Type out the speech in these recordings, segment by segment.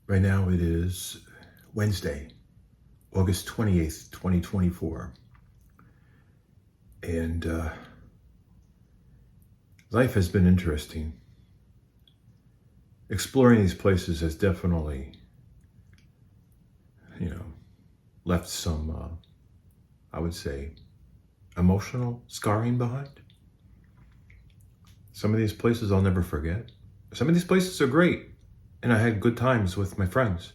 Right now it is Wednesday, August 28th, 2024. And life has been interesting. Exploring these places has definitely, left some, I would say, emotional scarring behind. Some of these places I'll never forget. Some of these places are great, and I had good times with my friends.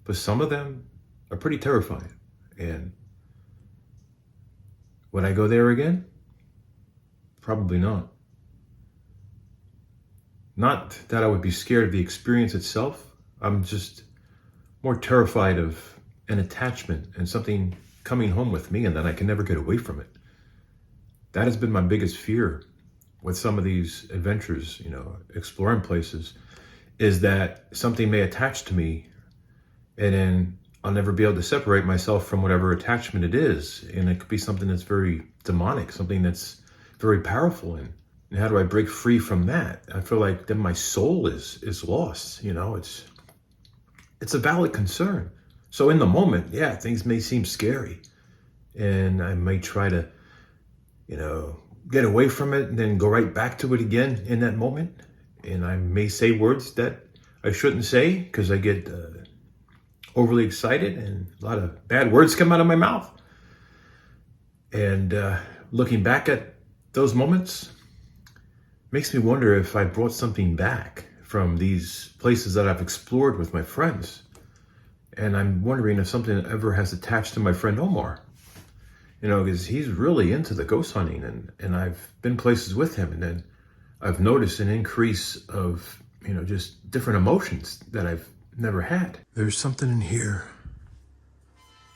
But some of them are pretty terrifying. And would I go there again? Probably not. Not that I would be scared of the experience itself. I'm just more terrified of an attachment and something coming home with me and then I can never get away from it. That has been my biggest fear with some of these adventures, exploring places, is that something may attach to me and then I'll never be able to separate myself from whatever attachment it is. And it could be something that's very demonic, something that's very powerful. And how do I break free from that? I feel like then my soul is lost. It's a valid concern. So in the moment, yeah, things may seem scary. And I may try to, get away from it and then go right back to it again in that moment. And I may say words that I shouldn't say because I get overly excited and a lot of bad words come out of my mouth. And looking back at those moments makes me wonder if I brought something back from these places that I've explored with my friends. And I'm wondering if something ever has attached to my friend Omar. Because he's really into the ghost hunting and I've been places with him and then I've noticed an increase of, just different emotions that I've never had. There's something in here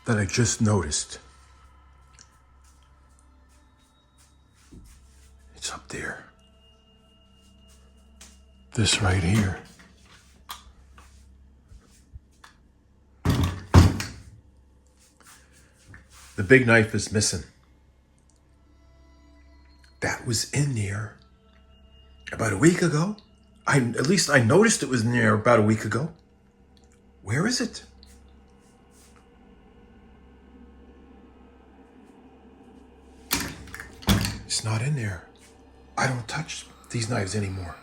that I just noticed. It's up there. This right here. The big knife is missing. That was in there about a week ago. At least I noticed it was in there about a week ago. Where is it? It's not in there. I don't touch these knives anymore.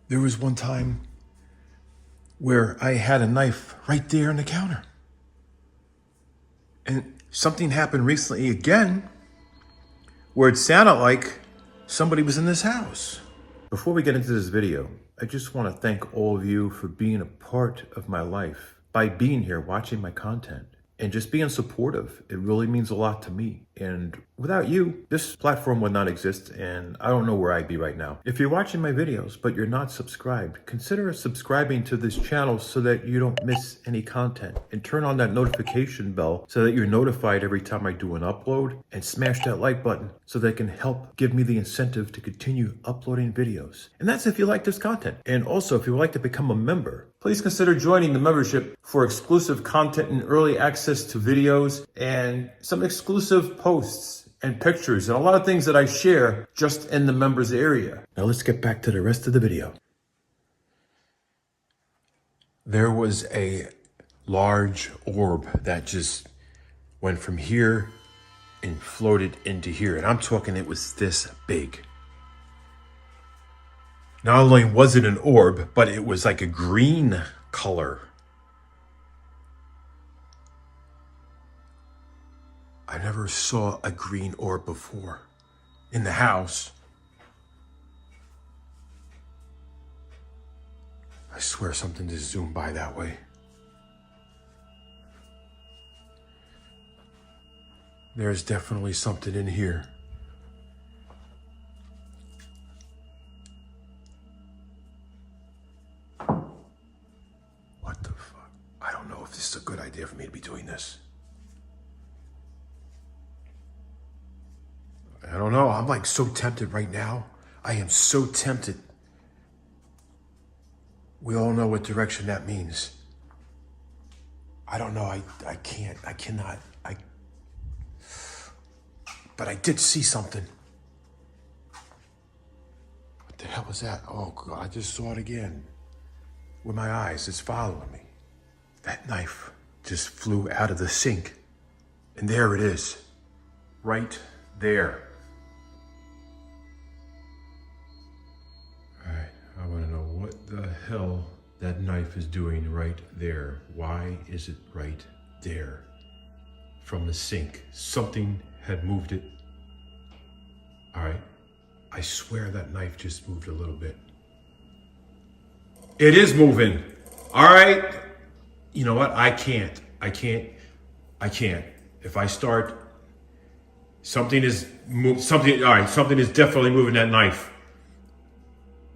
There was one time where I had a knife right there on the counter. And something happened recently again where it sounded like somebody was in this house. Before we get into this video, I just want to thank all of you for being a part of my life by being here, watching my content, and just being supportive. It really means a lot to me. And without you, this platform would not exist, and I don't know where I'd be right now. If you're watching my videos, but you're not subscribed, consider subscribing to this channel so that you don't miss any content. And turn on that notification bell so that you're notified every time I do an upload. And smash that like button so that it can help give me the incentive to continue uploading videos. And that's if you like this content. And also, if you would like to become a member, please consider joining the membership for exclusive content and early access to videos and some exclusive posts and pictures and a lot of things that I share just in the members area. Now let's get back to the rest of the video. There was a large orb that just went from here and floated into here. And I'm talking it was this big. Not only was it an orb, but it was like a green color. I never saw a green orb before in the house. I swear something just zoomed by that way. There's definitely something in here. What the fuck? I don't know if this is a good idea for me to be doing this. I don't know. I'm like so tempted right now. I am so tempted. We all know what direction that means. I don't know. I cannot. But I did see something. What What the hell was that? Oh, God, I just saw it again. With my eyes, it's following me. That knife just flew out of the sink. And there it is. Right there. All right, I want to know what the hell that knife is doing right there. Why is it right there? From the sink. Something had moved it. All right. I swear that knife just moved a little bit. It is moving. All right. You know what? I can't. If I start, something is something. All right. Something is definitely moving that knife.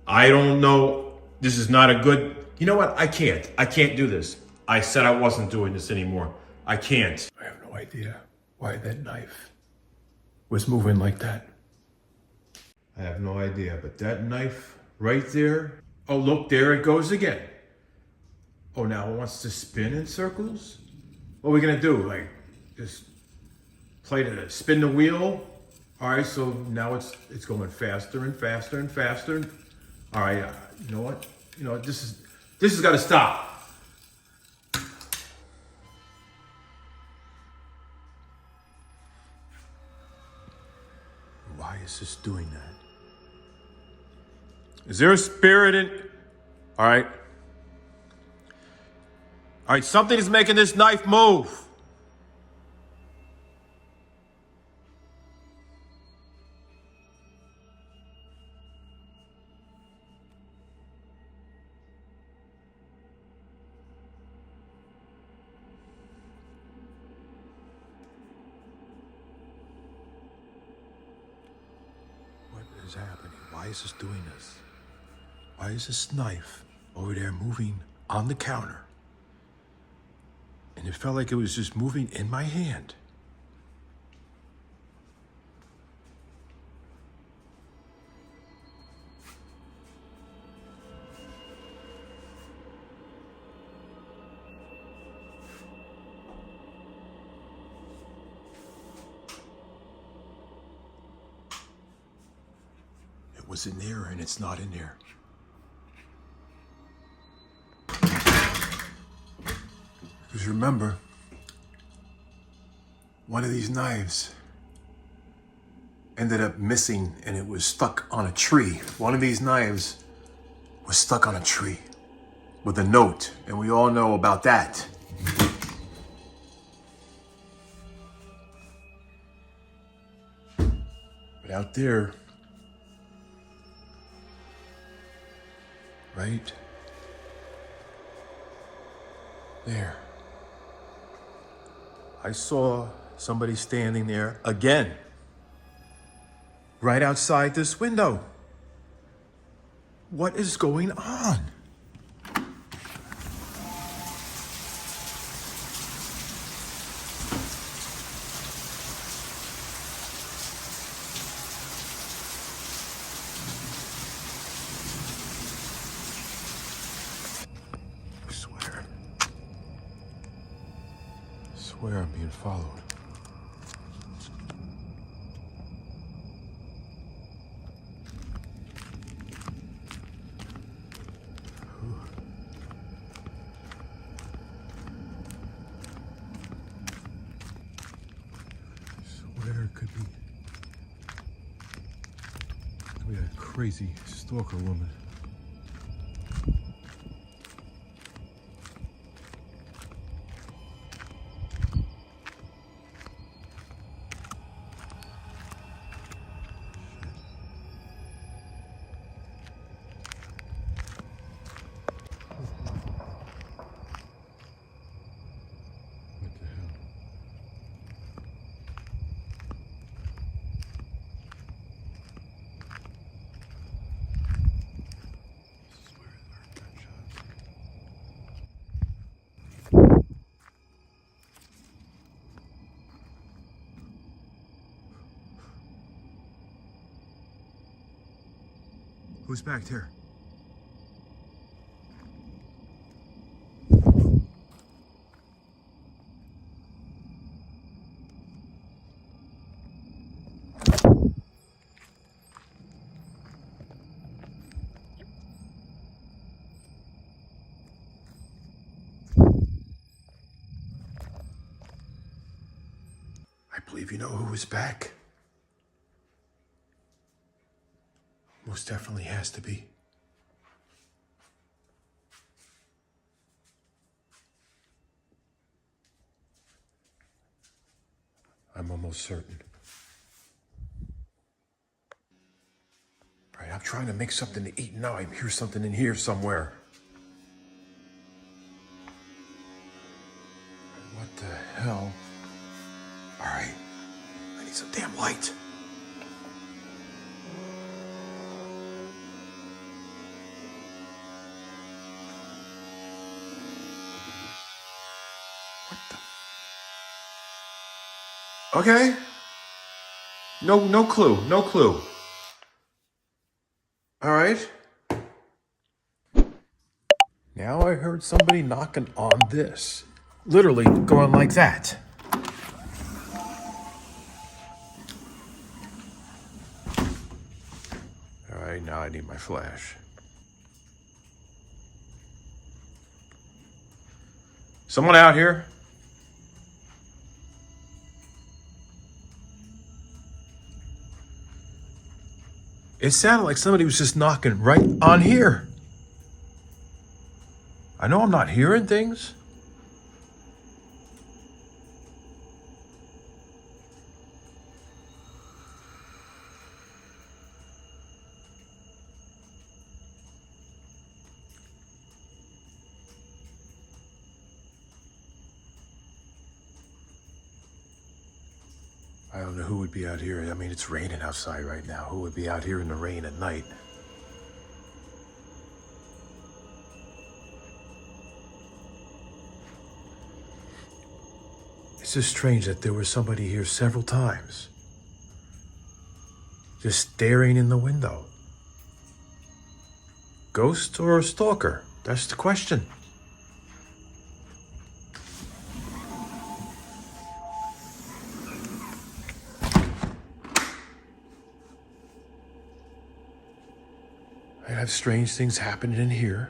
I don't know. This is not a good, you know what? I can't do this. I said I wasn't doing this anymore. I can't. I have no idea why that knife was moving like that. I have no idea, but that knife right there. Oh, look, there it goes again. Oh, now it wants to spin in circles? What are we gonna do? Like, just spin the wheel? All right, so now it's going faster and faster and faster. All right, you know what? This has got to stop. Why is this doing that? Is there a spirit in? All right. All right, something is making this knife move. What is happening? Why is this doing this? Why is this knife over there moving on the counter? And it felt like it was just moving in my hand. It was in there and it's not in there. Because remember, one of these knives ended up missing and it was stuck on a tree. One of these knives was stuck on a tree with a note, and we all know about that. But out there, right there, I saw somebody standing there again, right outside this window. What is going on? I swear I'm being followed. It could be a crazy stalker woman. Who's back there? believe you know who is back. Most definitely has to be. I'm almost certain. All right, I'm trying to make something to eat now. I hear something in here somewhere. What the hell? All right, I need some damn light. Okay. No clue. All right. Now I heard somebody knocking on this. Literally going like that. All right, now I need my flash. Someone out here? It sounded like somebody was just knocking right on here. I know I'm not hearing things. I don't know who would be out here. I mean, it's raining outside right now. Who would be out here in the rain at night? It's just strange that there was somebody here several times. Just staring in the window. Ghost or a stalker? That's the question. I have strange things happening in here.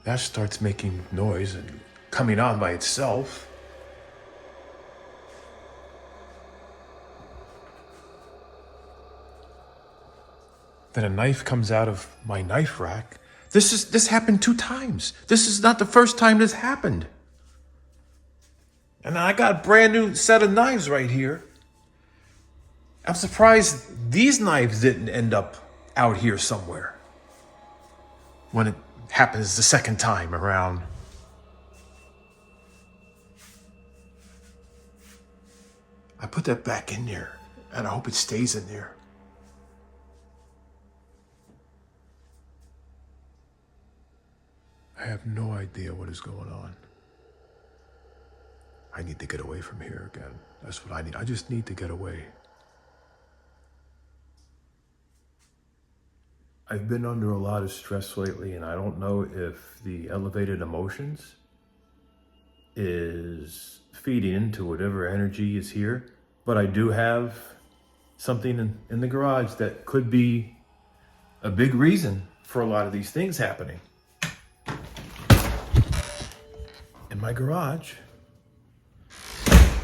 That starts making noise and coming on by itself. Then a knife comes out of my knife rack. This happened 2 times. This is not the first time this happened. And I got a brand new set of knives right here. I'm surprised these knives didn't end up out here somewhere when it happens the second time around. I put that back in there, and I hope it stays in there. I have no idea what is going on. I need to get away from here again. That's what I need. I just need to get away. I've been under a lot of stress lately, and I don't know if the elevated emotions is feeding into whatever energy is here, but I do have something in the garage that could be a big reason for a lot of these things happening. In my garage,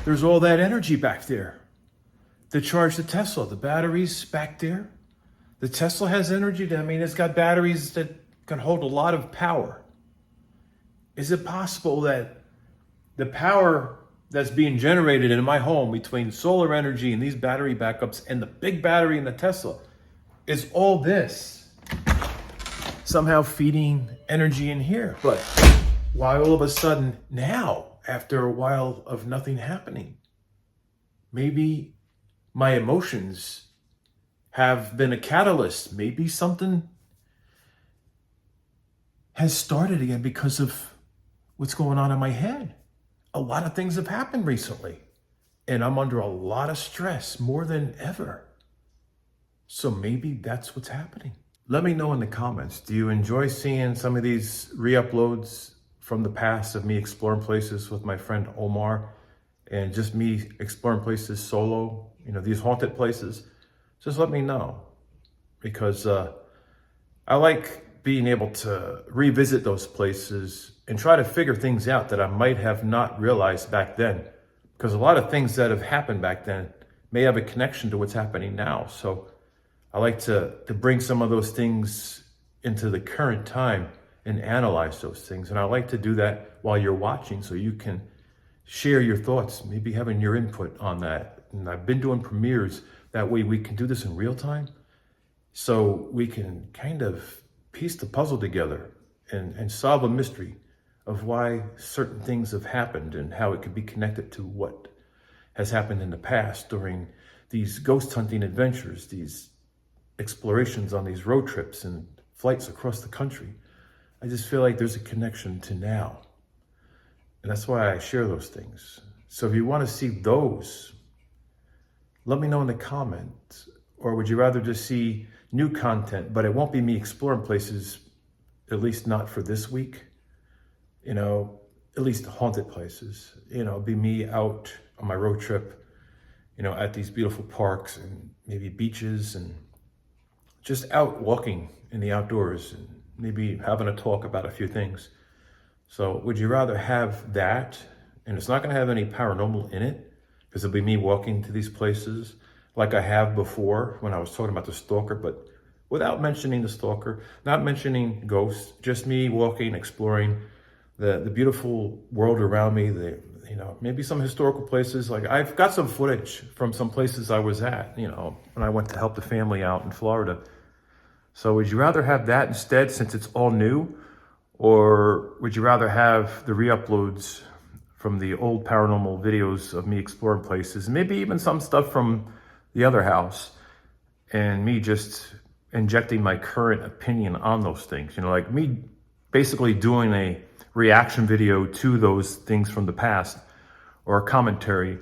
there's all that energy back there to charge the Tesla. The batteries back there. The Tesla has energy. It's got batteries that can hold a lot of power. Is it possible that the power that's being generated in my home between solar energy and these battery backups and the big battery in the Tesla is all this somehow feeding energy in here? But why all of a sudden now, after a while of nothing happening? Maybe my emotions have been a catalyst. Maybe something has started again because of what's going on in my head. A lot of things have happened recently, and I'm under a lot of stress, more than ever. So maybe that's what's happening. Let me know in the comments. Do you enjoy seeing some of these re-uploads from the past of me exploring places with my friend Omar, and just me exploring places solo, these haunted places? Just let me know, because I like being able to revisit those places and try to figure things out that I might have not realized back then. Because a lot of things that have happened back then may have a connection to what's happening now. So I like to bring some of those things into the current time and analyze those things. And I like to do that while you're watching so you can share your thoughts, maybe having your input on that. And I've been doing premieres. That way we can do this in real time. So we can kind of piece the puzzle together and solve a mystery of why certain things have happened and how it could be connected to what has happened in the past during these ghost hunting adventures, these explorations on these road trips and flights across the country. I just feel like there's a connection to now. And that's why I share those things. So if you want to see those, let me know in the comments. Or would you rather just see new content, but it won't be me exploring places, at least not for this week, at least haunted places, be me out on my road trip, at these beautiful parks and maybe beaches and just out walking in the outdoors and maybe having a talk about a few things. So would you rather have that? And it's not going to have any paranormal in it because it'll be me walking to these places like I have before when I was talking about the stalker, but without mentioning the stalker, not mentioning ghosts, just me walking, exploring the beautiful world around me, maybe some historical places. Like I've got some footage from some places I was at, when I went to help the family out in Florida. So would you rather have that instead since it's all new? Or would you rather have the re-uploads from the old paranormal videos of me exploring places, maybe even some stuff from the other house, and me just injecting my current opinion on those things, like me basically doing a reaction video to those things from the past or a commentary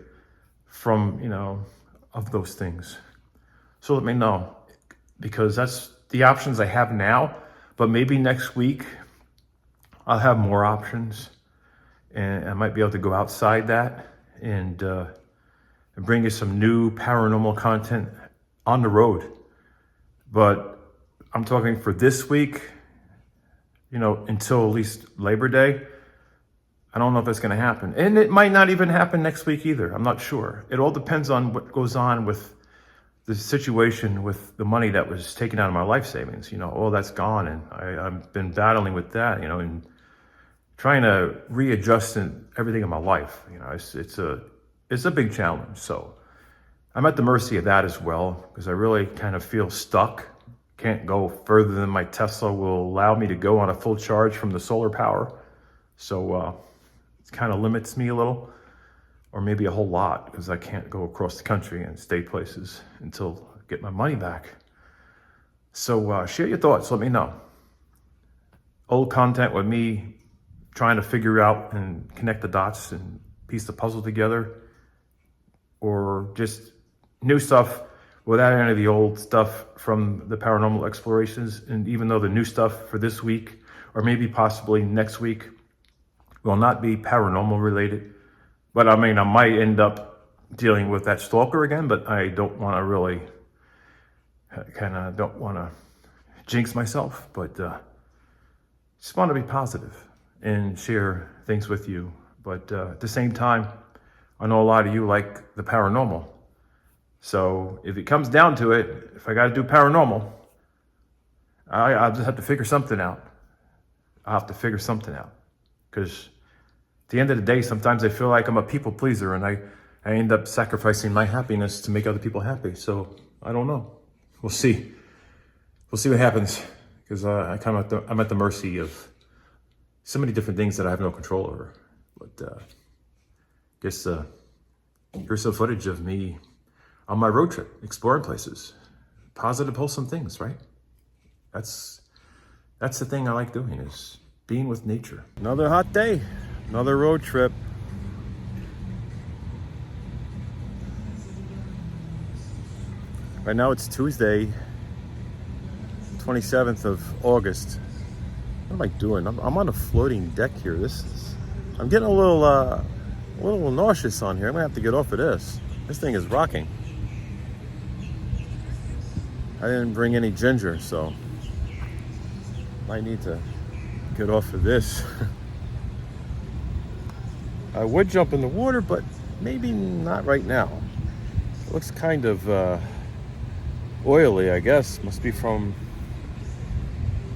from, of those things. So let me know, because that's the options I have now, but maybe next week I'll have more options and I might be able to go outside that and bring you some new paranormal content on the road. But I'm talking for this week, until at least Labor Day. I don't know if that's going to happen. And it might not even happen next week either. I'm not sure. It all depends on what goes on with the situation with the money that was taken out of my life savings. All that's gone. And I've been battling with that, and trying to readjust everything in my life. It's a big challenge. So I'm at the mercy of that as well, because I really kind of feel stuck. Can't go further than my Tesla will allow me to go on a full charge from the solar power. So it kind of limits me a little, or maybe a whole lot, because I can't go across the country and stay places until I get my money back. So share your thoughts, let me know. Old content with me trying to figure out and connect the dots and piece the puzzle together, or just new stuff without any of the old stuff from the paranormal explorations. And even though the new stuff for this week, or maybe possibly next week, will not be paranormal related, but I might end up dealing with that stalker again, but I don't want to really, don't want to jinx myself, but just want to be positive and share things with you. But at the same time, I know a lot of you like the paranormal. So if it comes down to it, if I got to do paranormal, I'll just have to figure something out. I'll have to figure something out. Because at the end of the day, sometimes I feel like I'm a people pleaser, and I end up sacrificing my happiness to make other people happy. So I don't know. We'll see. We'll see what happens. Because I'm at the mercy of so many different things that I have no control over. But guess here's some footage of me on my road trip, exploring places. Positive, wholesome things, right? That's the thing I like doing, is being with nature. Another hot day, another road trip. Right now it's Tuesday, 27th of August. What am I doing? I'm on a floating deck here. I'm getting a little nauseous on here. I'm gonna have to get off of this. This thing is rocking. I didn't bring any ginger, so Might need to get off of this. I would jump in the water, but maybe not right now. It looks kind of oily, I guess. Must be from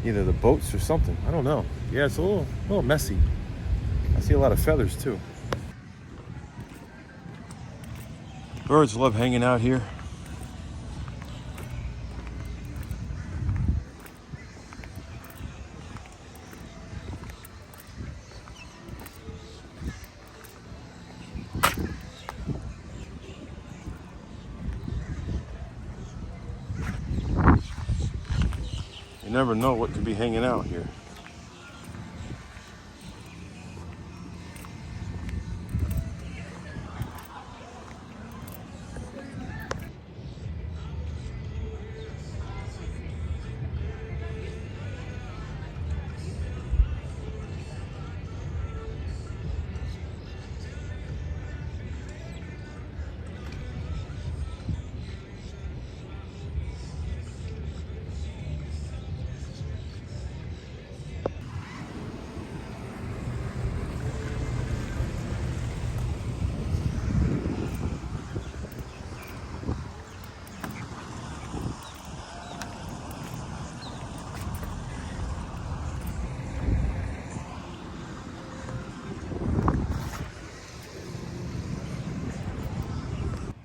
either the boats or something. I don't know. Yeah, it's a little messy. I see a lot of feathers too. Birds love hanging out here. You never know what could be hanging out here.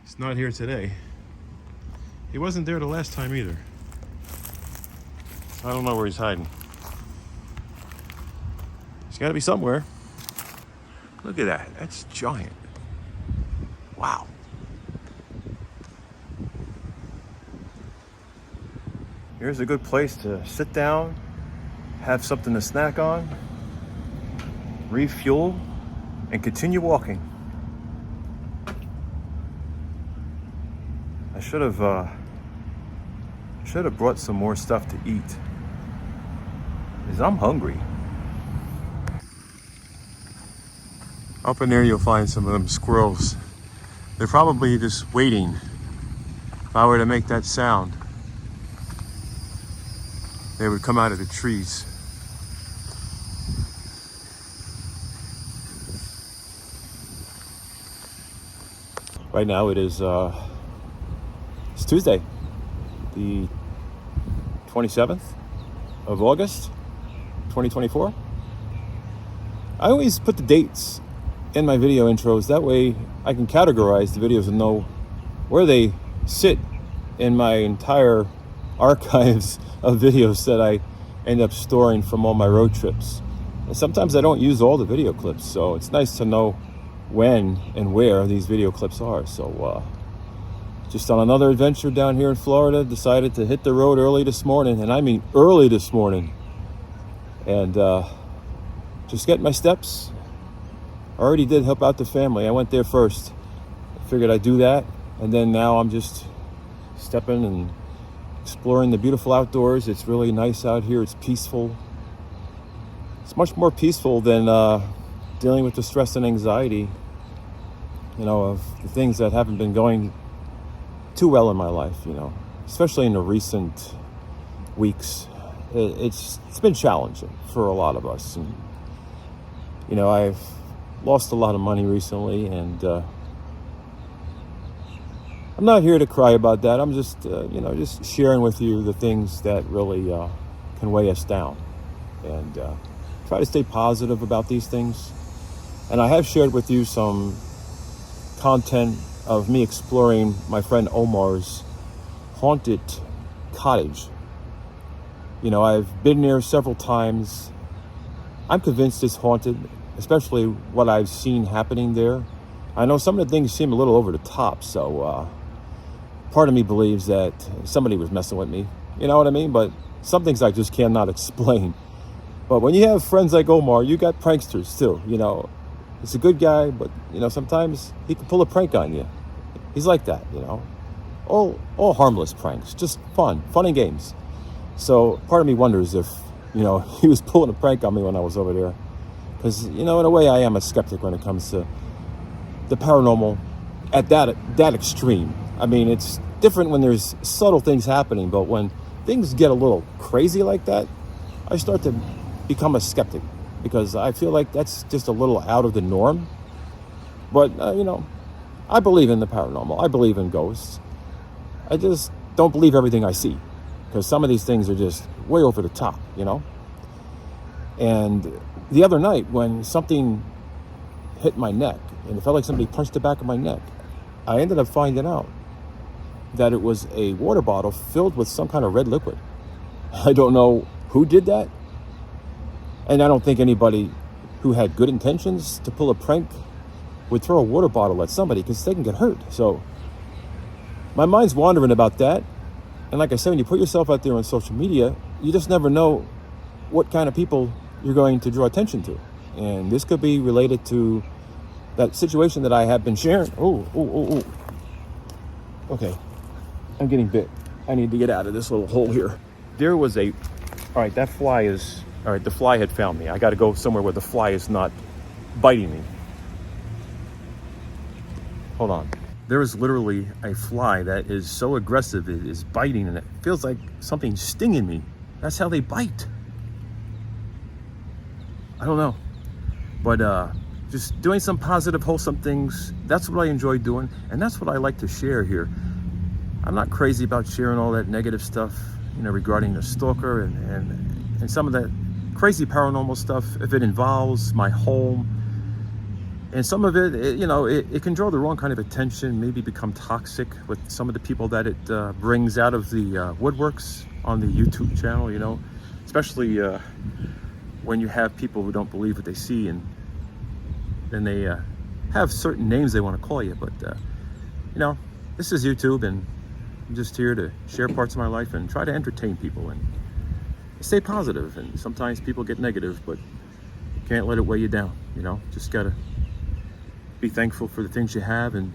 He's not here today. He wasn't there the last time either. I don't know where he's hiding. He's got to be somewhere. Look at that. That's giant. Wow. Here's a good place to sit down, have something to snack on, refuel, and continue walking. I should have brought some more stuff to eat, because I'm hungry. Up in there you'll find some of them squirrels. They're probably just waiting. If I were to make that sound, they would come out of the trees. Right now it is it's Tuesday, the 27th of August, 2024. I always put the dates in my video intros. That way I can categorize the videos and know where they sit in my entire archives of videos that I end up storing from all my road trips. And sometimes I don't use all the video clips, so it's nice to know when and where these video clips are. So just on another adventure down here in Florida, decided to hit the road early this morning, and I mean early this morning, and just getting my steps. I already did help out the family. I went there first. I figured I'd do that, and then now I'm just stepping and exploring the beautiful outdoors. It's really nice out here. It's peaceful. It's much more peaceful than dealing with the stress and anxiety, you know, of the things that haven't been going too well in my life, you know, especially in the recent weeks. It's been challenging for a lot of us. And, you know, I've lost a lot of money recently, and I'm not here to cry about that. I'm just, just sharing with you the things that really can weigh us down, and try to stay positive about these things. And I have shared with you some content of me exploring my friend Omar's haunted cottage. You know, I've been there several times. I'm convinced it's haunted, especially what I've seen happening there. I know some of the things seem a little over the top, so part of me believes that somebody was messing with me. You know what I mean? But some things I just cannot explain. But when you have friends like Omar, you got pranksters too, you know. He's a good guy, but, you know, sometimes he can pull a prank on you. He's like that, you know. All harmless pranks, just fun and games. So part of me wonders if, you know, he was pulling a prank on me when I was over there. Because, you know, in a way I am a skeptic when it comes to the paranormal at that extreme. I mean, it's different when there's subtle things happening, but when things get a little crazy like that, I start to become a skeptic, because I feel like that's just a little out of the norm. But, I believe in the paranormal. I believe in ghosts. I just don't believe everything I see, because some of these things are just way over the top, And the other night, when something hit my neck, and it felt like somebody punched the back of my neck, I ended up finding out that it was a water bottle filled with some kind of red liquid. I don't know who did that, and I don't think anybody who had good intentions to pull a prank would throw a water bottle at somebody, because they can get hurt. So my mind's wandering about that. And like I said, when you put yourself out there on social media, you just never know what kind of people you're going to draw attention to. And this could be related to that situation that I have been sharing. Oh. Okay, I'm getting bit. I need to get out of this little hole here. There was all right, that fly is, all right, the fly had found me. I got to go somewhere where the fly is not biting me. Hold on. There is literally a fly that is so aggressive, it is biting, and it feels like something's stinging me. That's how they bite. I don't know. But just doing some positive, wholesome things, that's what I enjoy doing, and that's what I like to share here. I'm not crazy about sharing all that negative stuff, regarding the stalker and some of that crazy paranormal stuff, if it involves my home. And some of it can draw the wrong kind of attention, maybe become toxic with some of the people that it brings out of the woodworks on the YouTube channel, especially when you have people who don't believe what they see, and then they have certain names they want to call you. But, this is YouTube, and I'm just here to share parts of my life and try to entertain people and stay positive. And sometimes people get negative, but you can't let it weigh you down, just gotta be thankful for the things you have and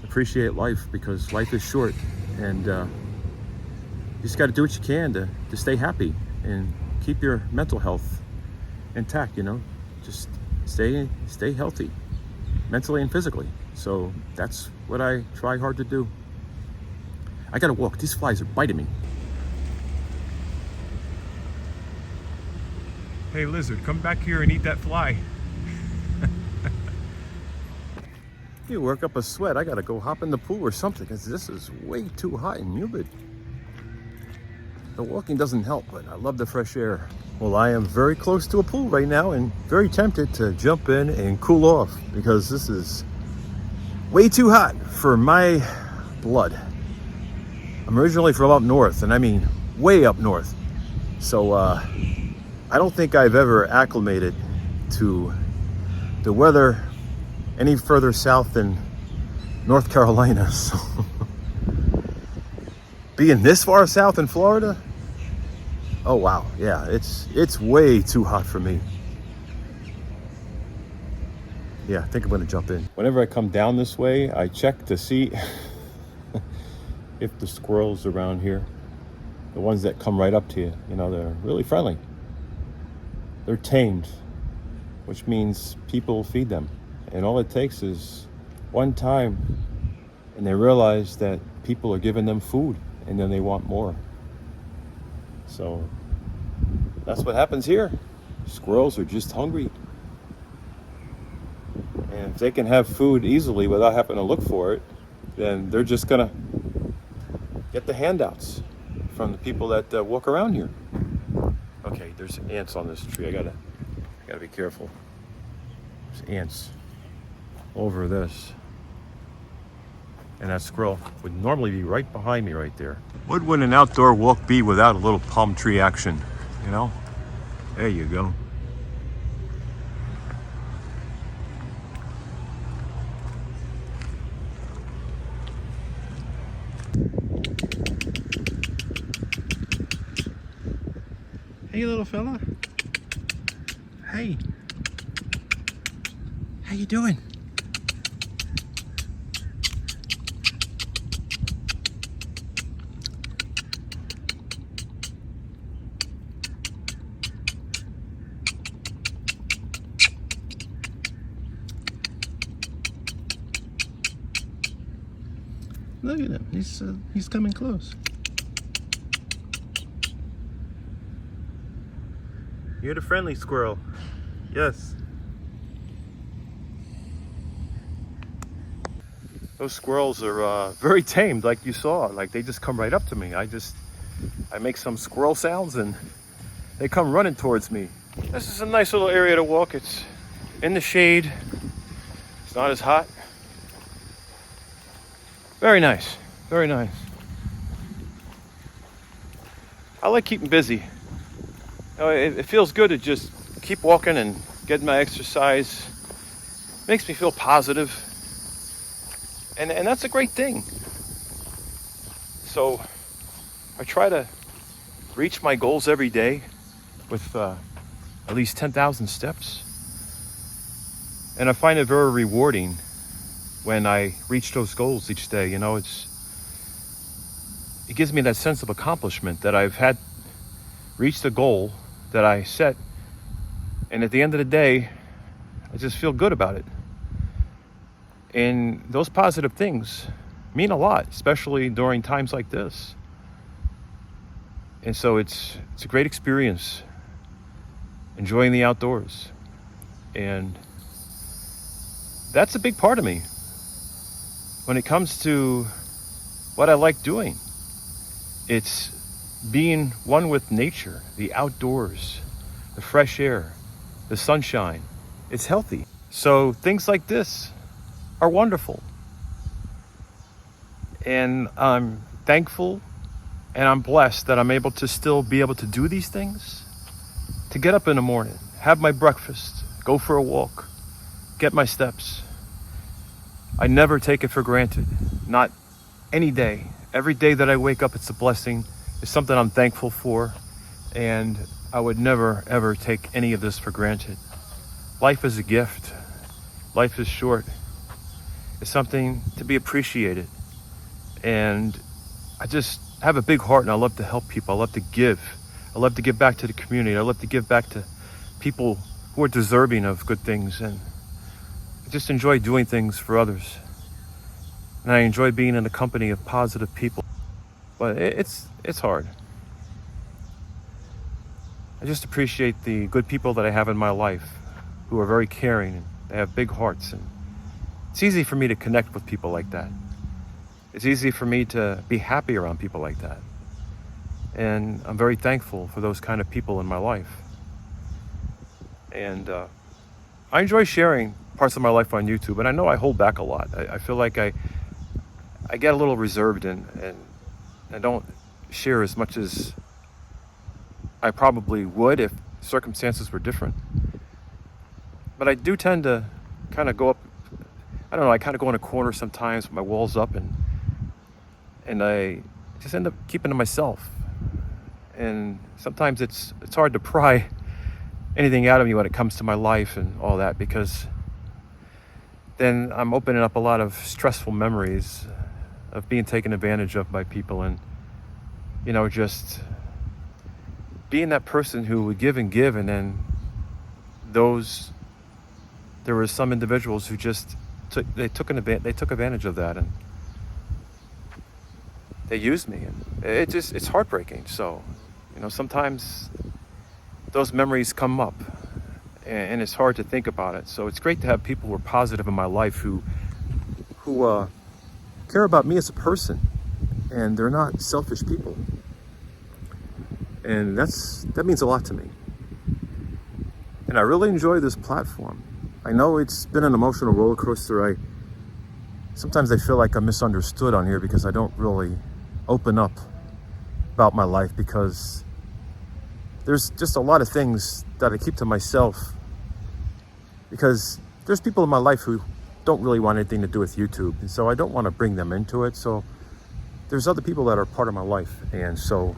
appreciate life, because life is short, and you just got to do what you can to stay happy and keep your mental health intact. Just stay healthy mentally and physically. So that's what I try hard to do. I gotta walk. These flies are biting me. Hey lizard, come back here and eat that fly. You work up a sweat. I gotta go hop in the pool or something, because this is way too hot and humid. The walking doesn't help, but I love the fresh air. Well, I am very close to a pool right now and very tempted to jump in and cool off, because this is way too hot for my blood. I'm originally from up north, and I mean way up north. So I don't think I've ever acclimated to the weather any further south than North Carolina. So being this far south in Florida, oh wow, yeah, it's way too hot for me. Yeah, I think I'm gonna jump in. Whenever I come down this way, I check to see if the squirrels around here, the ones that come right up to you, they're really friendly. They're tamed, which means people feed them. And all it takes is one time, and they realize that people are giving them food, and then they want more. So that's what happens here. Squirrels are just hungry. And if they can have food easily without having to look for it, then they're just gonna get the handouts from the people that walk around here. Okay, there's ants on this tree. I gotta be careful. There's ants over this, and that squirrel would normally be right behind me right there. What would an outdoor walk be without a little palm tree action? There you go. Hey little fella. Hey, how you doing? Look at him. He's coming close. You're the friendly squirrel. Yes. Those squirrels are very tamed, like you saw. Like they just come right up to me. I make some squirrel sounds and they come running towards me. This is a nice little area to walk. It's in the shade. It's not as hot. Very nice, very nice. I like keeping busy. You know, it feels good to just keep walking and get my exercise. Makes me feel positive. And that's a great thing. So I try to reach my goals every day with at least 10,000 steps. And I find it very rewarding when I reach those goals each day. You know, it gives me that sense of accomplishment that I've had reached a goal that I set. And at the end of the day, I just feel good about it. And those positive things mean a lot, especially during times like this. And so it's a great experience, enjoying the outdoors. And that's a big part of me when it comes to what I like doing. It's being one with nature, the outdoors, the fresh air, the sunshine. It's healthy. So things like this are wonderful. And I'm thankful and I'm blessed that I'm able to still be able to do these things. To get up in the morning, have my breakfast, go for a walk, get my steps. I never take it for granted. Not any day. Every day that I wake up, it's a blessing. It's something I'm thankful for. And I would never, ever take any of this for granted. Life is a gift. Life is short. It's something to be appreciated. And I just have a big heart and I love to help people. I love to give. I love to give back to the community. I love to give back to people who are deserving of good things. And I just enjoy doing things for others. And I enjoy being in the company of positive people. But it's hard. I just appreciate the good people that I have in my life who are very caring and they have big hearts. And it's easy for me to connect with people like that. It's easy for me to be happy around people like that. And I'm very thankful for those kind of people in my life. And I enjoy sharing parts of my life on YouTube, and I know I hold back a lot. I feel like I get a little reserved and I don't share as much as I probably would if circumstances were different. But I do tend to kind of go up, I don't know, I kind of go in a corner sometimes with my walls up and I just end up keeping to myself. And sometimes it's hard to pry anything out of me when it comes to my life and all that, because then I'm opening up a lot of stressful memories of being taken advantage of by people and, you know, just being that person who would give, and then there were some individuals who just took advantage of that and they used me, and it's heartbreaking. So, you know, sometimes those memories come up and it's hard to think about it. So it's great to have people who are positive in my life who care about me as a person, and they're not selfish people. And that means a lot to me. And I really enjoy this platform. I know it's been an emotional roller coaster. Sometimes I feel like I'm misunderstood on here because I don't really open up about my life, because there's just a lot of things that I keep to myself, because there's people in my life who don't really want anything to do with YouTube, and so I don't want to bring them into it. So there's other people that are part of my life, and so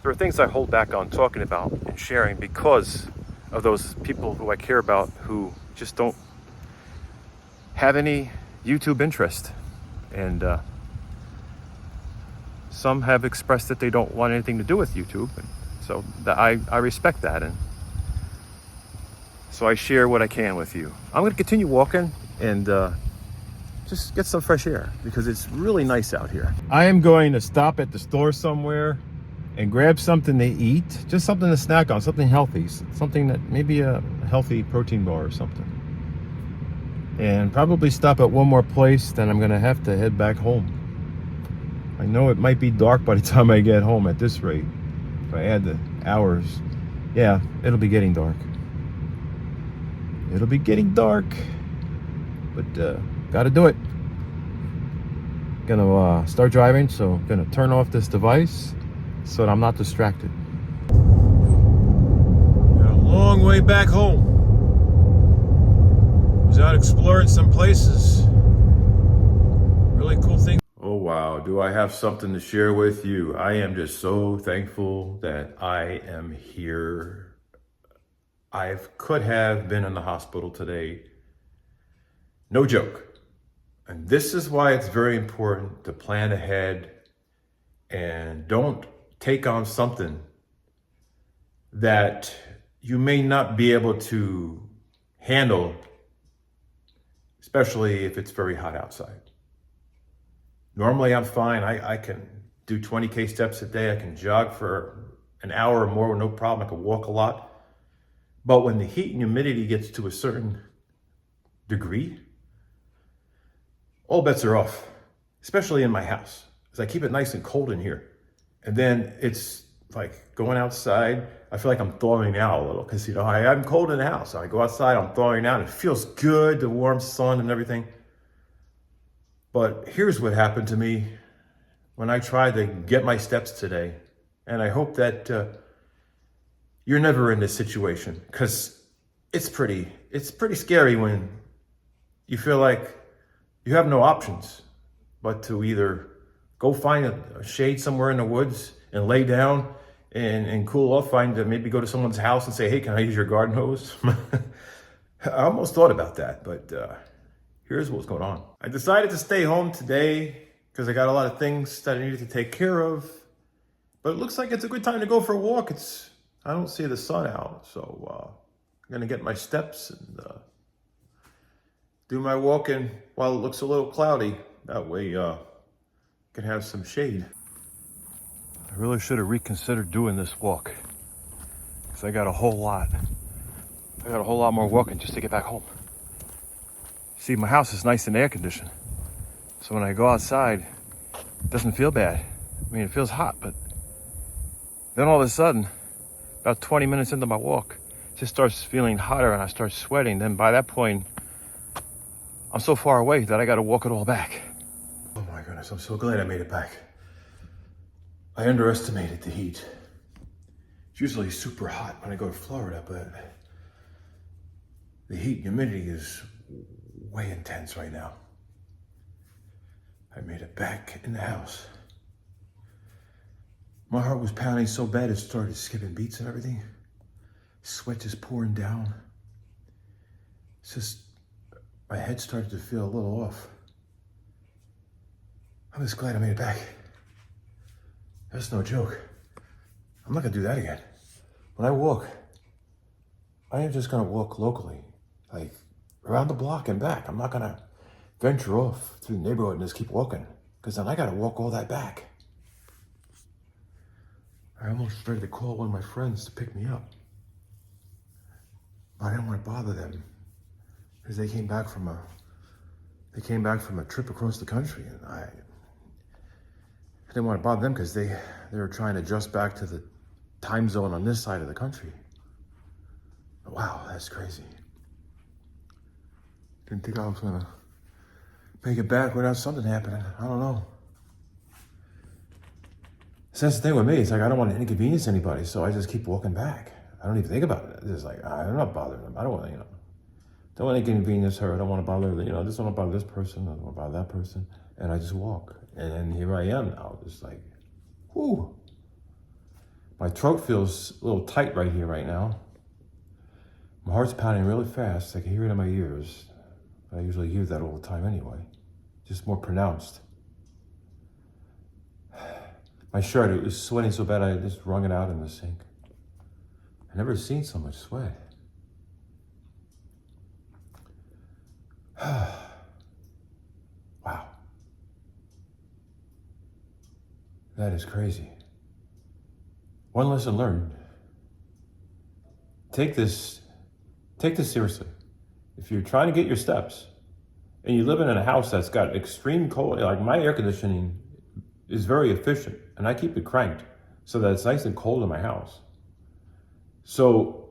there are things I hold back on talking about and sharing because of those people who I care about who just don't have any YouTube interest. And some have expressed that they don't want anything to do with YouTube, and so I respect that, and so I share what I can with you. I'm going to continue walking and just get some fresh air because it's really nice out here. I am going to stop at the store somewhere and grab something to eat, just something to snack on, something healthy, something that maybe a healthy protein bar or something. And probably stop at one more place, then I'm gonna have to head back home. I know it might be dark by the time I get home at this rate. If I add the hours, yeah, it'll be getting dark. It'll be getting dark, but gotta do it. Gonna start driving, so I'm gonna turn off this device so that I'm not distracted. Got a long way back home. Was out exploring some places. Really cool thing. Oh wow, do I have something to share with you. I am just so thankful that I am here. I could have been in the hospital today. No joke. And this is why it's very important to plan ahead and don't take on something that you may not be able to handle, especially if it's very hot outside. Normally I'm fine. I can do 20K steps a day. I can jog for an hour or more with no problem. I can walk a lot. But when the heat and humidity gets to a certain degree, all bets are off, especially in my house, because I keep it nice and cold in here. And then it's like going outside, I feel like I'm thawing out a little, because I'm cold in the house. I go outside, I'm thawing out. It feels good, the warm sun and everything. But here's what happened to me when I tried to get my steps today. And I hope that you're never in this situation, because it's pretty scary when you feel like you have no options but to either go find a shade somewhere in the woods and lay down and cool off, maybe go to someone's house and say, hey, can I use your garden hose? I almost thought about that, but here's what's going on. I decided to stay home today because I got a lot of things that I needed to take care of, but it looks like it's a good time to go for a walk. I don't see the sun out, so I'm gonna get my steps and do my walking while it looks a little cloudy. That way can have some shade. I really should have reconsidered doing this walk, because I got a whole lot more walking just to get back home. See, my house is nice and air conditioned, so when I go outside, it doesn't feel bad. I mean, it feels hot, but then all of a sudden, about 20 minutes into my walk, it just starts feeling hotter and I start sweating. Then by that point, I'm so far away that I got to walk it all back. Oh my goodness, I'm so glad I made it back. I underestimated the heat. It's usually super hot when I go to Florida, but the heat and humidity is way intense right now. I made it back in the house. My heart was pounding so bad it started skipping beats and everything. Sweat just pouring down. It's just, my head started to feel a little off. I'm just glad I made it back. That's no joke. I'm not gonna do that again. When I walk, I am just gonna walk locally, like around the block and back. I'm not gonna venture off through the neighborhood and just keep walking, because then I gotta walk all that back. I almost ready to call one of my friends to pick me up. But I didn't want to bother them, because they came back from a trip across the country, and I didn't want to bother them because they were trying to adjust back to the time zone on this side of the country. Wow, that's crazy. Didn't think I was gonna make it back without something happening. I don't know. So that's the thing with me. It's like I don't want to inconvenience anybody, so I just keep walking back. I don't even think about it. It's just like I'm not bothering them. I don't want to, don't want to inconvenience her. I don't want to bother, I just don't want to bother this person. I don't want to bother that person. And I just walk. And then here I am now, just like, whoo. My throat feels a little tight right here, right now. My heart's pounding really fast. I can hear it in my ears. I usually hear that all the time anyway. Just more pronounced. My shirt, it was sweating so bad I just wrung it out in the sink. I never seen so much sweat. Wow. That is crazy. One lesson learned. Take this seriously. If you're trying to get your steps and you live in a house that's got extreme cold, like my air conditioning is very efficient and I keep it cranked so that it's nice and cold in my house. So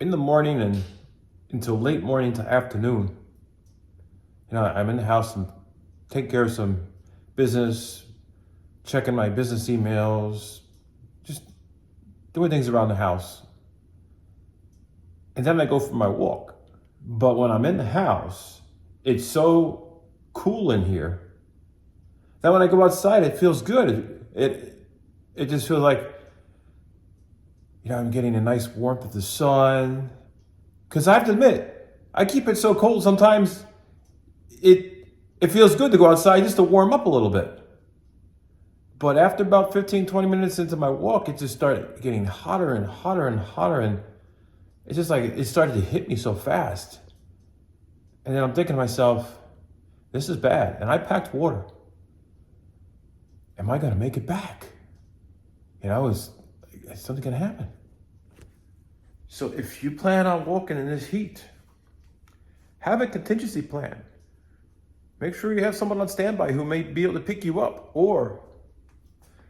in the morning and until late morning to afternoon, I'm in the house and taking care of some business, checking my business emails, just doing things around the house. And then I go for my walk. But when I'm in the house, it's so cool in here that when I go outside, it feels good. It just feels like, I'm getting a nice warmth of the sun. Because I have to admit, I keep it so cold sometimes it feels good to go outside just to warm up a little bit. But after about 15, 20 minutes into my walk, it just started getting hotter and hotter and hotter. And it's just like it started to hit me so fast. And then I'm thinking to myself, this is bad. And I packed water. Am I going to make it back? Is something going to happen? So if you plan on walking in this heat, have a contingency plan. Make sure you have someone on standby who may be able to pick you up, or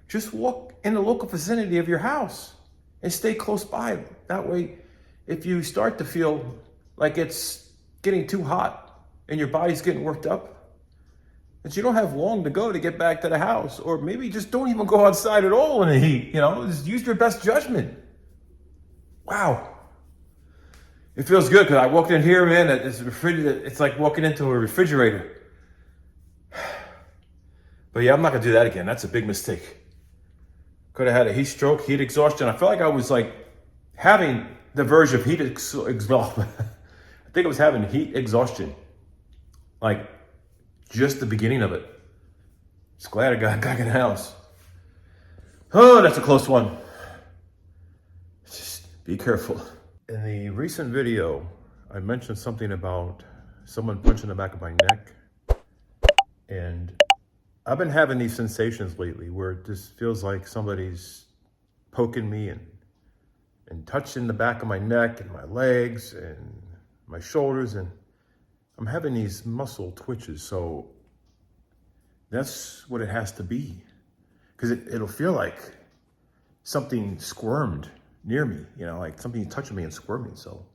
just walk in the local vicinity of your house and stay close by. That way, if you start to feel like it's getting too hot and your body's getting worked up, that you don't have long to go to get back to the house, or maybe just don't even go outside at all in the heat. Just use your best judgment. Wow. It feels good because I walked in here, man. It's like walking into a refrigerator. But yeah, I'm not gonna do that again. That's a big mistake. Could have had a heat stroke, heat exhaustion. I felt like I was like having the verge of heat exhaustion. I think I was having heat exhaustion. Like just the beginning of it. Just glad I got back in the house. Oh, that's a close one. Just be careful. In the recent video, I mentioned something about someone punching the back of my neck. And I've been having these sensations lately where it just feels like somebody's poking me and touching the back of my neck and my legs and my shoulders, and I'm having these muscle twitches. So that's what it has to be, because it'll feel like something squirmed near me, like something touching me and squirming. So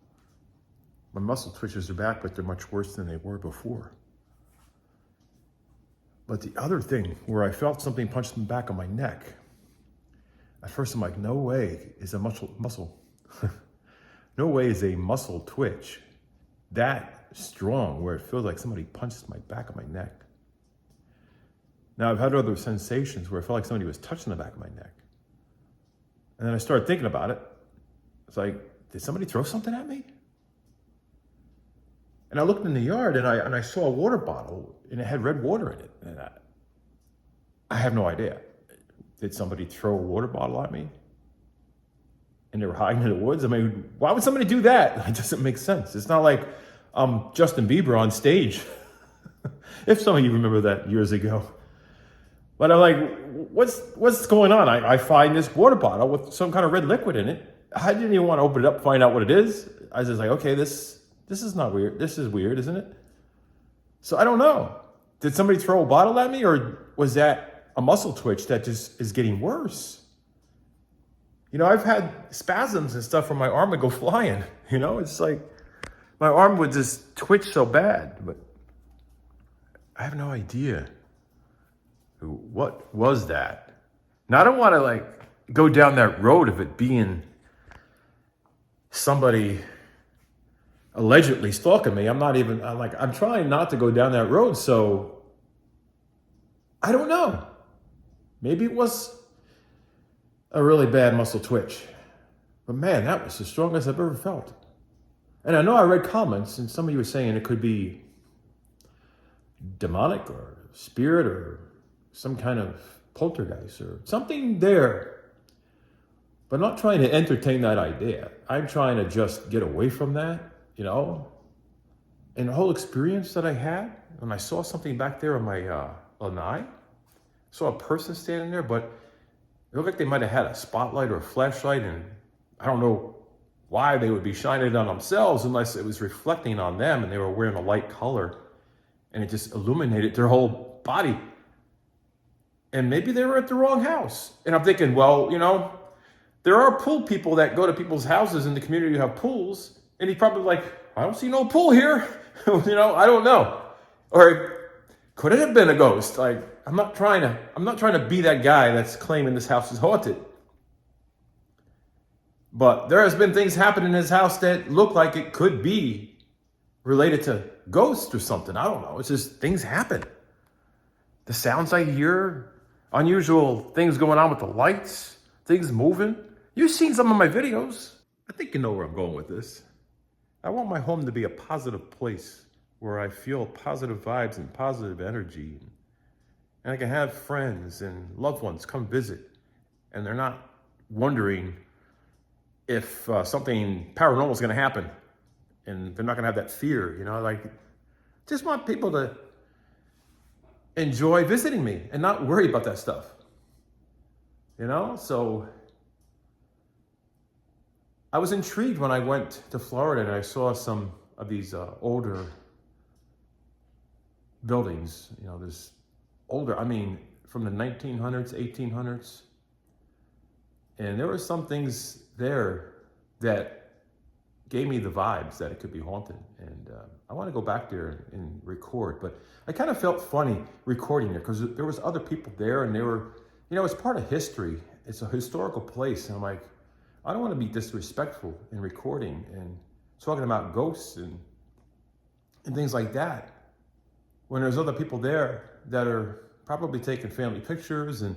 my muscle twitches are back, but they're much worse than they were before. But the other thing where I felt something punch in the back of my neck, at first I'm like, no way is a muscle. No way is a muscle twitch that strong where it feels like somebody punched my back of my neck. Now I've had other sensations where I felt like somebody was touching the back of my neck. And then I started thinking about it. It's like, did somebody throw something at me? And I looked in the yard and I saw a water bottle and it had red water in it. And I have no idea. Did somebody throw a water bottle at me? And they were hiding in the woods? I mean, why would somebody do that? It doesn't make sense. It's not like Justin Bieber on stage. If some of you remember that years ago. But I'm like, what's going on? I find this water bottle with some kind of red liquid in it. I didn't even want to open it up, find out what it is. I was just like, okay, this is not weird. This is weird, isn't it? So I don't know. Did somebody throw a bottle at me, or was that a muscle twitch that just is getting worse? I've had spasms and stuff where my arm would go flying. It's like my arm would just twitch so bad. But I have no idea what was that. Now I don't want to go down that road of it being somebody allegedly stalking me. I'm trying not to go down that road. So I don't know. Maybe it was a really bad muscle twitch. But man, that was the strongest I've ever felt. And I know I read comments and some of you were saying it could be demonic or spirit or some kind of poltergeist or something there. But I'm not trying to entertain that idea. I'm trying to just get away from that, And the whole experience that I had when I saw something back there on my eye, saw a person standing there, but It looked like they might have had a spotlight or a flashlight, and I don't know why they would be shining it on themselves unless it was reflecting on them and they were wearing a light color and it just illuminated their whole body. And maybe they were at the wrong house. And I'm thinking, well, you know, there are pool people that go to people's houses in the community who have pools, and he's probably like, I don't see no pool here. You know, I don't know. Or could it have been a ghost? Like, I'm not trying to be that guy that's claiming this house is haunted. But there has been things happen in his house that look like it could be related to ghosts or something. I don't know. It's just things happen. The sounds I hear, unusual things going on with the lights, things moving. You've seen some of my videos. I think you know where I'm going with this. I want my home to be a positive place where I feel positive vibes and positive energy. And I can have friends and loved ones come visit, and they're not wondering if something paranormal is going to happen, and they're not going to have that fear, you know, like, just want people to enjoy visiting me and not worry about that stuff, you know? So I was intrigued when I went to Florida and I saw some of these older buildings, you know, this older, I mean, from the 1900s, 1800s. And there were some things there that gave me the vibes that it could be haunted. And I want to go back there and record, but I kind of felt funny recording there because there was other people there and they were, you know, it's part of history. It's a historical place. And I'm like, I don't want to be disrespectful in recording and talking about ghosts and things like that when there's other people there that are probably taking family pictures and,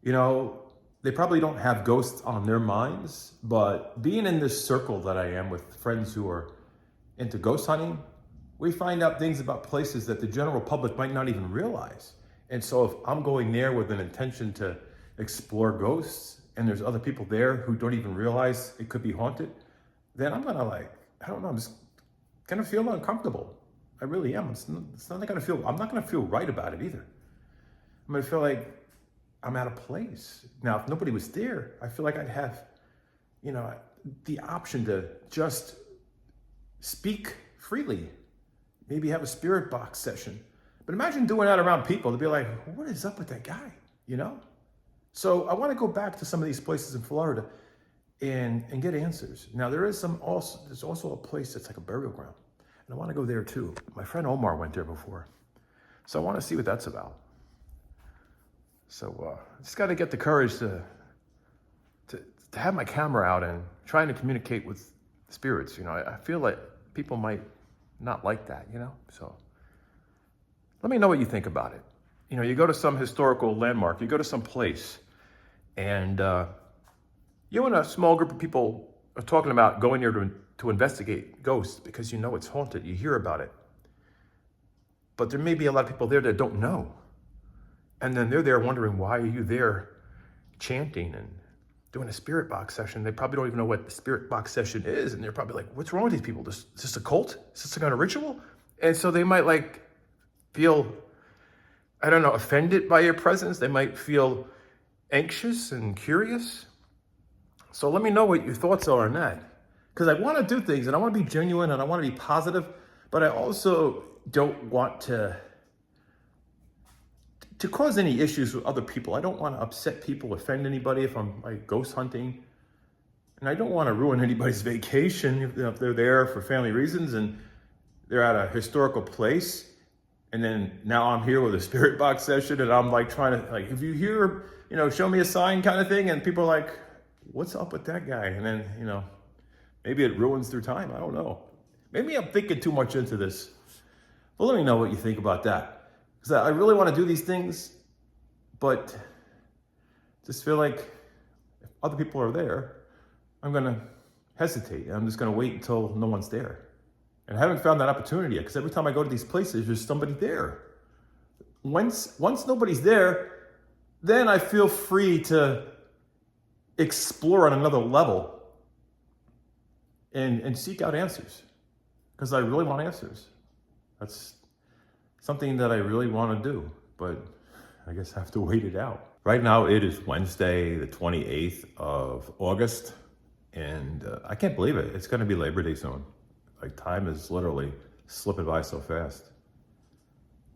you know, they probably don't have ghosts on their minds, but being in this circle that I am with friends who are into ghost hunting, we find out things about places that the general public might not even realize. And so if I'm going there with an intention to explore ghosts and there's other people there who don't even realize it could be haunted, then I'm gonna like, I don't know, I'm just gonna feel uncomfortable. I really am. I'm not gonna feel right about it either. I'm gonna feel like I'm at a place. Now, if nobody was there, I feel like I'd have, you know, the option to just speak freely, maybe have a spirit box session. But imagine doing that around people to be like, what is up with that guy, you know? So I want to go back to some of these places in Florida and get answers. Now, there's also a place that's like a burial ground, and I want to go there too. My friend Omar went there before, so I want to see what that's about. So just got to get the courage to have my camera out and trying to communicate with spirits. You know, I feel like people might not like that, you know? So let me know what you think about it. You know, you go to some historical landmark, you go to some place, and you and a small group of people are talking about going there to investigate ghosts because you know it's haunted, you hear about it. But there may be a lot of people there that don't know. And then they're there wondering, why are you there chanting and doing a spirit box session? They probably don't even know what the spirit box session is. And they're probably like, what's wrong with these people? Is this a cult? Is this some kind of ritual? And so they might like feel, I don't know, offended by your presence. They might feel anxious and curious. So let me know what your thoughts are on that. Because I want to do things and I want to be genuine and I want to be positive, but I also don't want to cause any issues with other people. I don't want to upset people, offend anybody if I'm like ghost hunting. And I don't want to ruin anybody's vacation if they're there for family reasons and they're at a historical place. And then now I'm here with a spirit box session and I'm like trying to, like, if you hear, you know, show me a sign kind of thing. And people are like, what's up with that guy? And then, you know, maybe it ruins their time. I don't know. Maybe I'm thinking too much into this. But let me know what you think about that. Because I really want to do these things, but just feel like if other people are there, I'm going to hesitate. I'm just going to wait until no one's there. And I haven't found that opportunity yet, because every time I go to these places, there's somebody there. Once nobody's there, then I feel free to explore on another level and seek out answers, because I really want answers. That's something that I really want to do, but I guess I have to wait it out. Right now it is Wednesday, the 28th of August, and I can't believe it. It's going to be Labor Day soon. Like, time is literally slipping by so fast.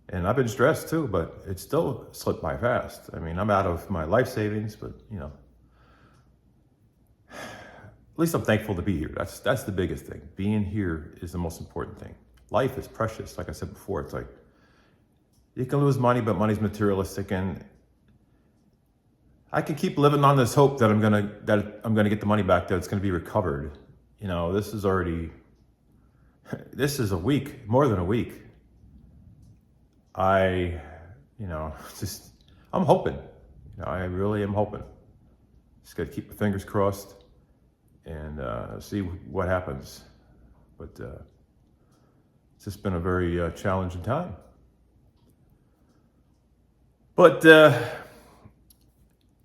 And I've been stressed too, but it still slipped by fast. I mean, I'm out of my life savings, but you know, at least I'm thankful to be here. That's the biggest thing. Being here is the most important thing. Life is precious. Like I said before, it's like you can lose money, but money's materialistic, and I can keep living on this hope that I'm gonna get the money back, that it's gonna be recovered. You know, this is a week, more than a week. I'm hoping. You know, I really am hoping. Just gotta keep my fingers crossed and see what happens. But it's just been a very challenging time. But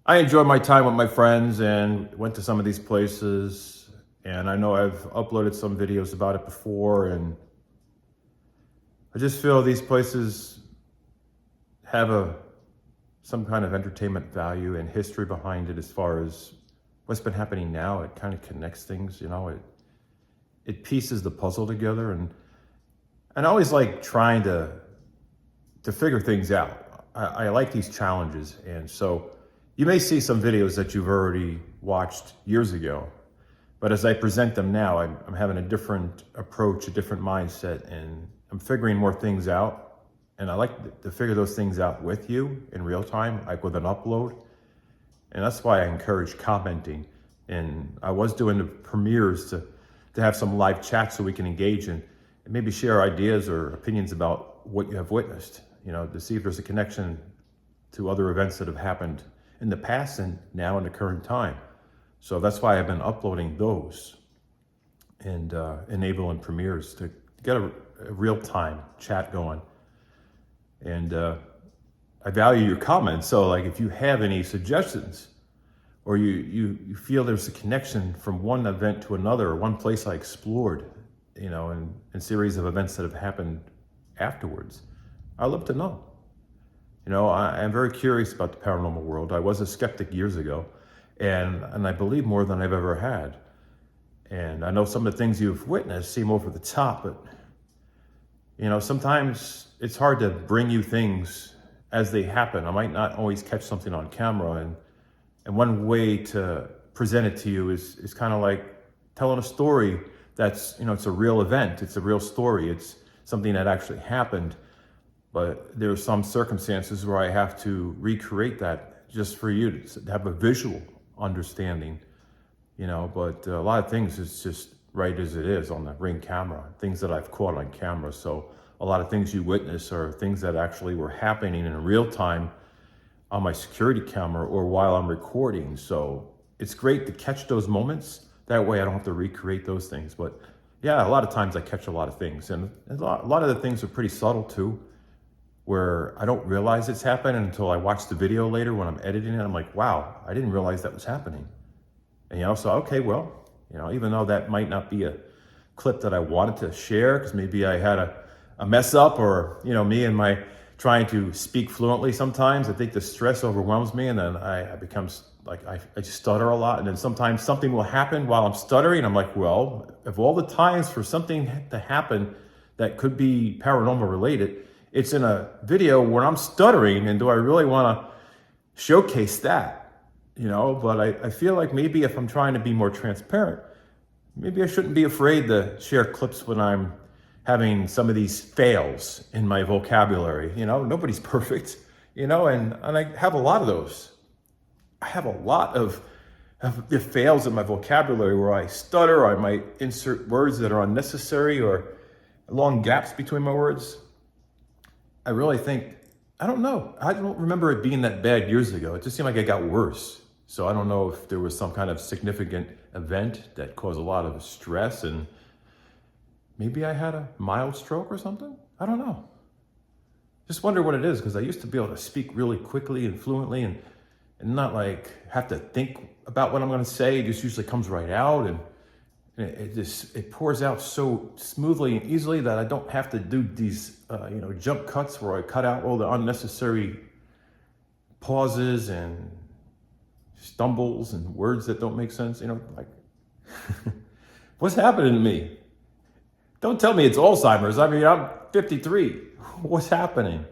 I enjoyed my time with my friends and went to some of these places. And I know I've uploaded some videos about it before, and I just feel these places have some kind of entertainment value and history behind it. As far as what's been happening now, it kind of connects things, you know, it pieces the puzzle together, and I always like trying to figure things out. I like these challenges, and so you may see some videos that you've already watched years ago, but as I present them now, I'm having a different approach, a different mindset, and I'm figuring more things out. And I like to figure those things out with you in real time, like with an upload. And that's why I encourage commenting. And I was doing the premieres to have some live chat so we can engage and maybe share ideas or opinions about what you have witnessed, you know, to see if there's a connection to other events that have happened in the past and now in the current time. So that's why I've been uploading those and enabling premieres to get a real-time chat going. And I value your comments. So like, if you have any suggestions, or you feel there's a connection from one event to another, or one place I explored, you know, and series of events that have happened afterwards, I'd love to know. You know, I'm very curious about the paranormal world. I was a skeptic years ago, and I believe more than I've ever had. And I know some of the things you've witnessed seem over the top, but you know, sometimes it's hard to bring you things as they happen. I might not always catch something on camera, and one way to present it to you is kind of like telling a story that's, you know, it's a real event, it's a real story, it's something that actually happened, but there are some circumstances where I have to recreate that just for you to have a visual understanding, you know. But a lot of things is just right as it is on the Ring camera, things that I've caught on camera. So a lot of things you witness are things that actually were happening in real time on my security camera or while I'm recording. So it's great to catch those moments. That way I don't have to recreate those things. But yeah, a lot of times I catch a lot of things, and a lot of the things are pretty subtle too, where I don't realize it's happening until I watch the video later when I'm editing it. I'm like, wow, I didn't realize that was happening. And you know, so okay, well, you know, even though that might not be a clip that I wanted to share, because maybe I had a mess up, or, you know, me and my trying to speak fluently sometimes, I think the stress overwhelms me, and then I become like, I just stutter a lot. And then sometimes something will happen while I'm stuttering. I'm like, well, of all the times for something to happen that could be paranormal related, it's in a video where I'm stuttering, and do I really want to showcase that? You know, but I feel like maybe if I'm trying to be more transparent, maybe I shouldn't be afraid to share clips when I'm having some of these fails in my vocabulary. You know, nobody's perfect, you know, and I have a lot of those. I have a lot of the fails in my vocabulary where I stutter, or I might insert words that are unnecessary, or long gaps between my words. I really think, I don't know. I don't remember it being that bad years ago. It just seemed like it got worse. So I don't know if there was some kind of significant event that caused a lot of stress, and maybe I had a mild stroke or something. I don't know. Just wonder what it is, because I used to be able to speak really quickly and fluently, and not like have to think about what I'm going to say. It just usually comes right out, and it pours out so smoothly and easily that I don't have to do these jump cuts where I cut out all the unnecessary pauses and stumbles and words that don't make sense, like, what's happening to me? Don't tell me it's Alzheimer's. I mean, I'm 53. What's happening?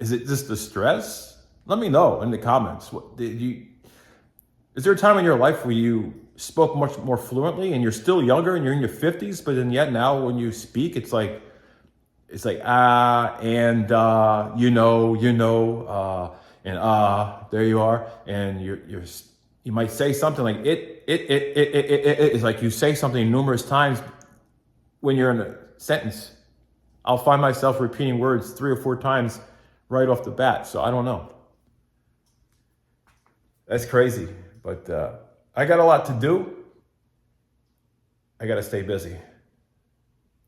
Is it just the stress? Let me know in the comments. Is there a time in your life where you spoke much more fluently and you're still younger and you're in your 50s, but then yet now when you speak, it's like, and there you are. And you might say something like it's like you say something numerous times when you're in a sentence. I'll find myself repeating words 3 or 4 times right off the bat. So I don't know. That's crazy. But I got a lot to do. I got to stay busy.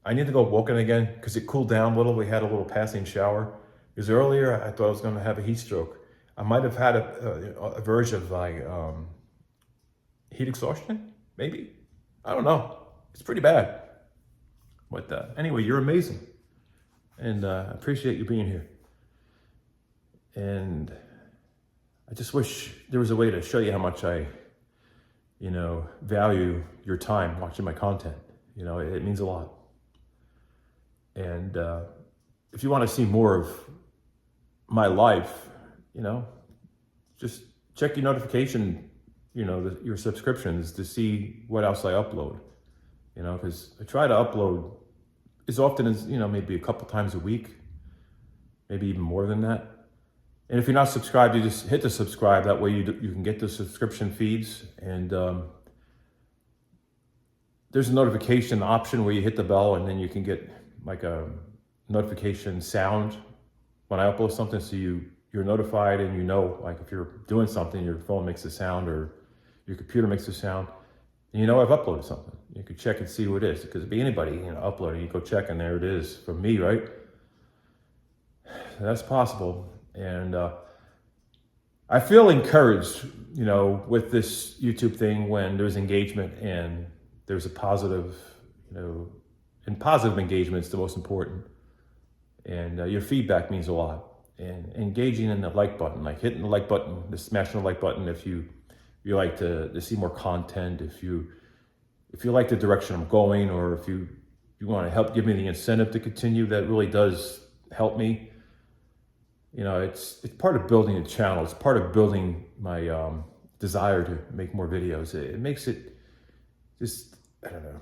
I need to go walking again because it cooled down a little. We had a little passing shower. Because earlier I thought I was going to have a heat stroke. I might have had a version of like heat exhaustion, maybe. I don't know. It's pretty bad. But anyway, you're amazing. And I appreciate you being here. And I just wish there was a way to show you how much I, value your time watching my content. It means a lot. And if you want to see more of my life, just check your notification, your subscriptions to see what else I upload. Because I try to upload as often as, maybe a couple times a week, maybe even more than that. And if you're not subscribed, you just hit the subscribe. That way you can get the subscription feeds. And there's a notification option where you hit the bell and then you can get like a notification sound when I upload something. So you're notified and like if you're doing something, your phone makes a sound or your computer makes a sound. And I've uploaded something. You could check and see what it is. Because it'd be anybody, uploading, you go check and there it is from me, right? So that's possible. And I feel encouraged, with this YouTube thing when there's engagement and there's a positive, and positive engagement is the most important. And your feedback means a lot. And engaging in the like button, like hitting the like button, smashing the like button if you like to see more content, if you like the direction I'm going, or if you want to help give me the incentive to continue, that really does help me. It's part of building a channel. It's part of building my desire to make more videos. It makes it just, I don't know,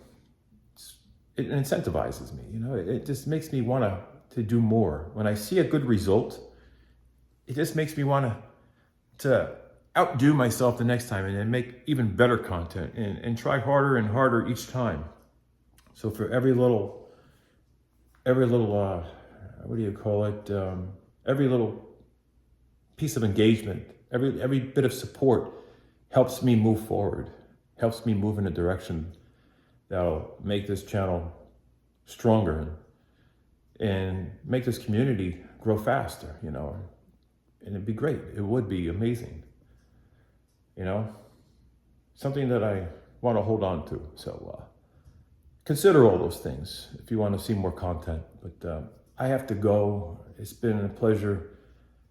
it incentivizes me. It just makes me want to do more. When I see a good result, it just makes me want to outdo myself the next time and make even better content and try harder and harder each time. So for every little, what do you call it? Every little piece of engagement, every bit of support helps me move forward, helps me move in a direction that'll make this channel stronger and make this community grow faster, and it'd be great. It would be amazing, something that I want to hold on to. So consider all those things if you want to see more content. But I have to go. It's been a pleasure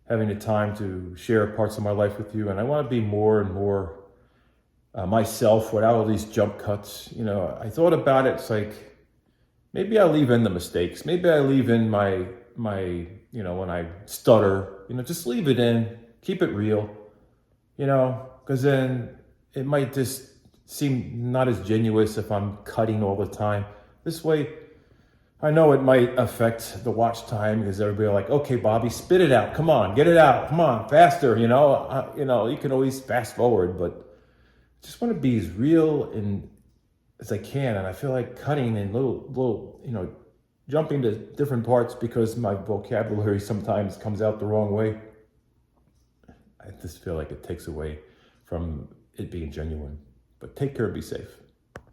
having the time to share parts of my life with you. And I want to be more and more myself without all these jump cuts. I thought about it. It's like, maybe I leave in the mistakes. Maybe I leave in my when I stutter, just leave it in, keep it real, because then it might just seem not as genuine if I'm cutting all the time. This way, I know it might affect the watch time because everybody are like, okay, Bobby, spit it out. Come on, get it out. Come on, faster. You can always fast forward, but I just want to be as real as I can. And I feel like cutting and little, jumping to different parts because my vocabulary sometimes comes out the wrong way. I just feel like it takes away from it being genuine. But take care and be safe.